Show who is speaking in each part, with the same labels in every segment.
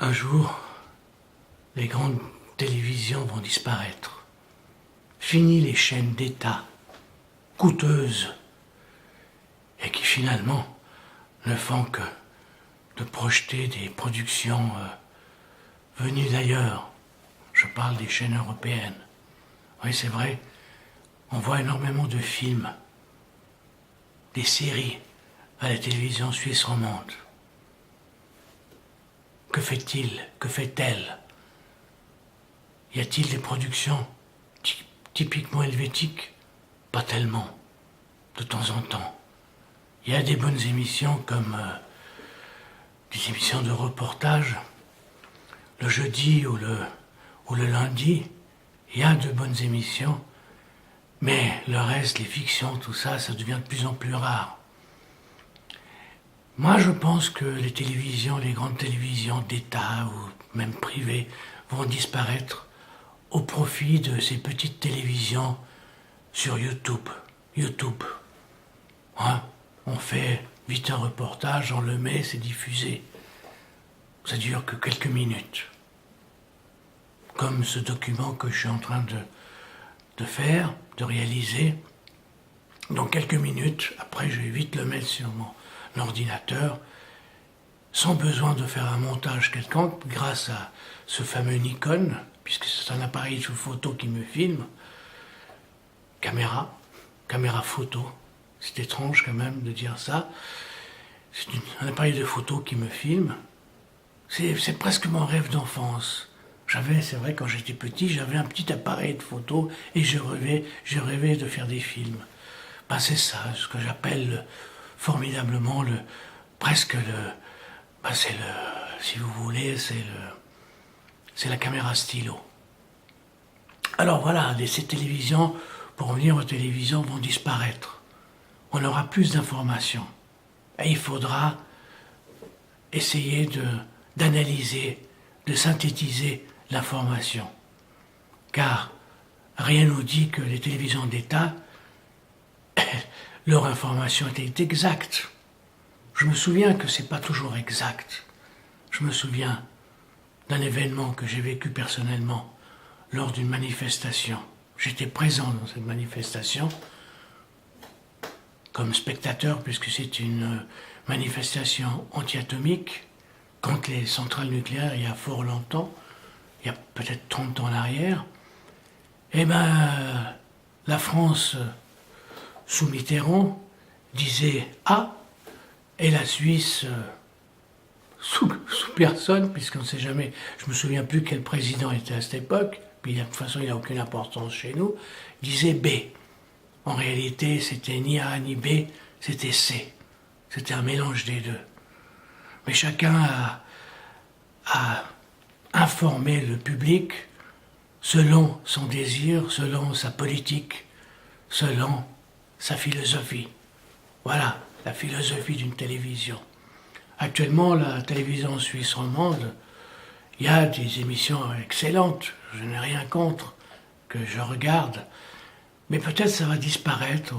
Speaker 1: Un jour, les grandes télévisions vont disparaître. Fini les chaînes d'État, coûteuses, et qui finalement ne font que de projeter des productions venues d'ailleurs. Je parle des chaînes européennes. Oui, c'est vrai, on voit énormément de films, des séries à la télévision suisse romande. Que fait-il? Que fait-elle? Y a-t-il des productions typiquement helvétiques? Pas tellement, de temps en temps. Il y a des bonnes émissions comme des émissions de reportage. Le jeudi ou le lundi, il y a de bonnes émissions. Mais le reste, les fictions, tout ça, ça devient de plus en plus rare. Moi, je pense que les télévisions, les grandes télévisions d'État ou même privées, vont disparaître au profit de ces petites télévisions sur YouTube. Hein? On fait vite un reportage, on le met, c'est diffusé. Ça dure que quelques minutes. Comme ce document que je suis en train de faire, de réaliser. Dans quelques minutes, après je vais vite le mettre sur mon ordinateur, sans besoin de faire un montage quelconque, grâce à ce fameux Nikon, puisque c'est un appareil sous photo qui me filme, caméra photo, c'est étrange quand même de dire ça, c'est un appareil de photo qui me filme, c'est presque mon rêve d'enfance. C'est vrai, quand j'étais petit, j'avais un petit appareil de photo et je rêvais de faire des films. Ben c'est ça, ce que j'appelle formidablement si vous voulez, c'est la caméra stylo. Alors voilà, ces télévisions, pour revenir aux télévisions, vont disparaître. On aura plus d'informations. Et il faudra essayer d'analyser, de synthétiser l'information. Car rien nous dit que les télévisions d'État, leur information est exacte. Je me souviens que c'est pas toujours exact. Je me souviens d'un événement que j'ai vécu personnellement lors d'une manifestation. J'étais présent dans cette manifestation comme spectateur, puisque c'est une manifestation anti-atomique contre les centrales nucléaires il y a fort longtemps, il y a peut-être 30 ans en arrière. Eh ben, la France sous Mitterrand disait A, et la Suisse sous personne, puisqu'on ne sait jamais, je me souviens plus quel président était à cette époque, puis de toute façon il n'a aucune importance chez nous, disait B. En réalité, c'était ni A ni B, c'était C. C'était un mélange des deux. Mais chacun a informé le public selon son désir, selon sa politique, selon sa philosophie. Voilà la philosophie d'une télévision. Actuellement, la télévision suisse romande, il y a des émissions excellentes, je n'ai rien contre, que je regarde, mais peut-être ça va disparaître,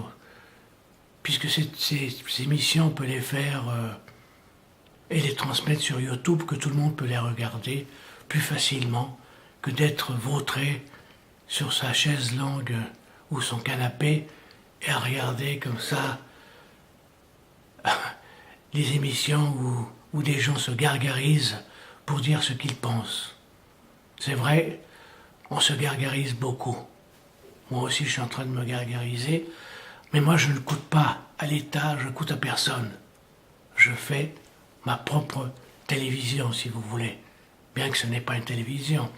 Speaker 1: puisque ces émissions, on peut les faire et les transmettre sur YouTube, que tout le monde peut les regarder plus facilement que d'être vautré sur sa chaise longue ou son canapé et à regarder comme ça les émissions où des gens se gargarisent pour dire ce qu'ils pensent. C'est vrai, on se gargarise beaucoup. Moi aussi, je suis en train de me gargariser, mais moi, je ne coûte pas à l'État, je coûte à personne. Je fais ma propre télévision, si vous voulez, bien que ce n'est pas une télévision.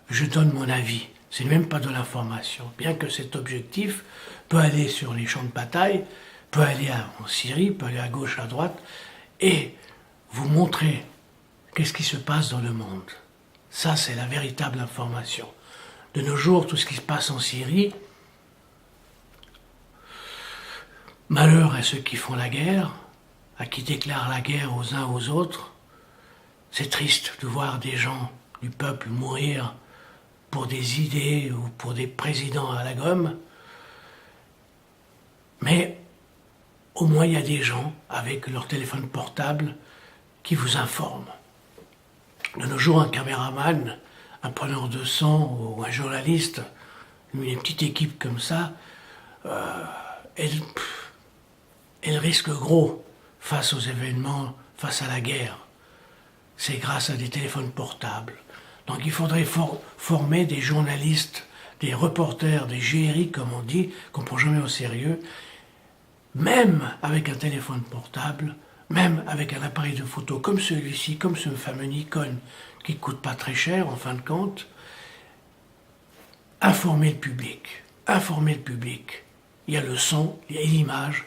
Speaker 1: Je donne mon avis, c'est même pas de l'information, bien que cet objectif peut aller sur les champs de bataille, peut aller en Syrie, peut aller à gauche, à droite, et vous montrer qu'est-ce qui se passe dans le monde. Ça, c'est la véritable information. De nos jours, tout ce qui se passe en Syrie, malheur à ceux qui font la guerre, à qui déclarent la guerre aux uns aux autres. C'est triste de voir des gens du peuple mourir pour des idées ou pour des présidents à la gomme. Mais au moins, il y a des gens avec leur téléphone portable qui vous informent. De nos jours, un caméraman, un preneur de son ou un journaliste, une petite équipe comme ça, elle risque gros face aux événements, face à la guerre. C'est grâce à des téléphones portables. Donc il faudrait former des journalistes, des reporters, des GRI comme on dit, qu'on ne prend jamais au sérieux, même avec un téléphone portable, même avec un appareil de photo comme celui-ci, comme ce fameux Nikon, qui ne coûte pas très cher en fin de compte, informer le public. Informer le public. Il y a le son et l'image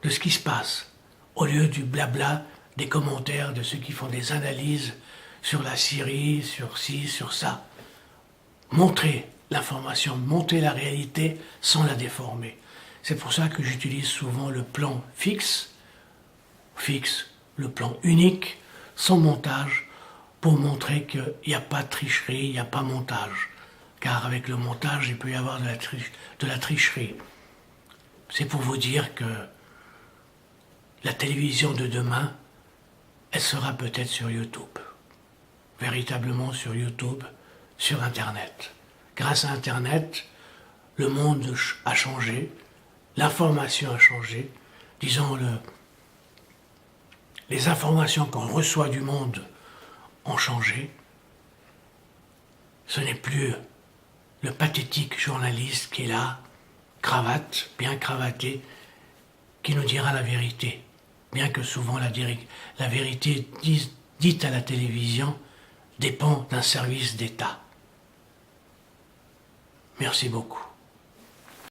Speaker 1: de ce qui se passe, au lieu du blabla, des commentaires de ceux qui font des analyses sur la Syrie, sur ci, sur ça. Montrer l'information, montrer la réalité sans la déformer. C'est pour ça que j'utilise souvent le plan fixe, le plan unique, sans montage, pour montrer qu'il n'y a pas de tricherie, il n'y a pas montage. Car avec le montage, il peut y avoir de la tricherie. C'est pour vous dire que la télévision de demain, elle sera peut-être sur YouTube. Véritablement sur YouTube, sur Internet. Grâce à Internet, le monde a changé, l'information a changé. Disons, les informations qu'on reçoit du monde ont changé. Ce n'est plus le pathétique journaliste qui est là, cravate, bien cravaté, qui nous dira la vérité. Bien que souvent la vérité dite à la télévision dépend d'un service d'État. Merci beaucoup.